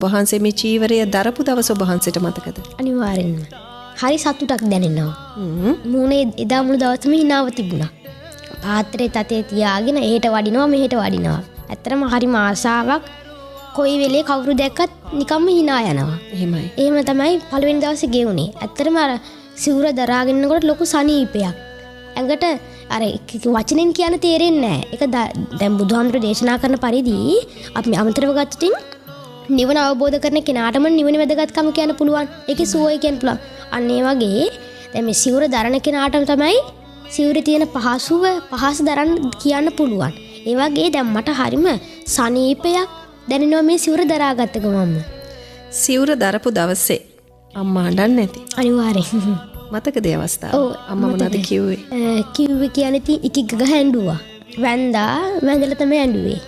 වහන්සේ මේ චීවරය දරපු දවස ඔබ වහන්සේට මතකද? අනිවාර්යෙන්ම. හරි සතුටක් දැනෙනවා. මූණේ එදා මුළු දවසම හිනාව තිබුණා. පාත්‍රේ තතේ තියාගෙන එහෙට වඩිනවා මෙහෙට වඩිනවා. ඇත්තටම හරිම ආසාවක්. කොයි වෙලේ කවුරු දැක්කත් නිකම්ම හිනා යනවා. එහෙමයි. එහෙම තමයි පළවෙනි දවසේ ගෙවුනේ. ඇත්තටම අර සිවුර දරාගෙන ඉන්නකොට ලොකු සනීපයක්. ඇඟට අර වචනෙන් කියන්න තේරෙන්නේ නැහැ. ඒක දැන් බුදුහාමුදුරේ දේශනා කරන පරිදි අපි අමතරව ගත්තොතින් නිවන අවබෝධ කරන කෙනාටම නිවන වැදගත්කම කියන්න පුළුවන්. ඒකේ සුවය කියන්න පුළුවන්. අන්න ඒ වගේ දැන් මේ සිවුර දරන කෙනාටම තමයි සිවුරේ තියෙන පහස දරන්න කියන්න පුළුවන්. ඒ වගේ දැන් මට හරිම සනීපයක් දැනෙනවා මේ සිවුර දරාගත්ත ගමන්ම. සිවුර දරපු දවසේ අම්මා අඬන්නේ නැති. අනිවාර්යෙන්. මතකද ඒ අවස්ථාව? අම්මා මොනවද කිව්වේ? කිව්වේ කියන්නේ ඉකි ගහ ඇඬුවා. වැඳලා තමයි ඇඬුවේ.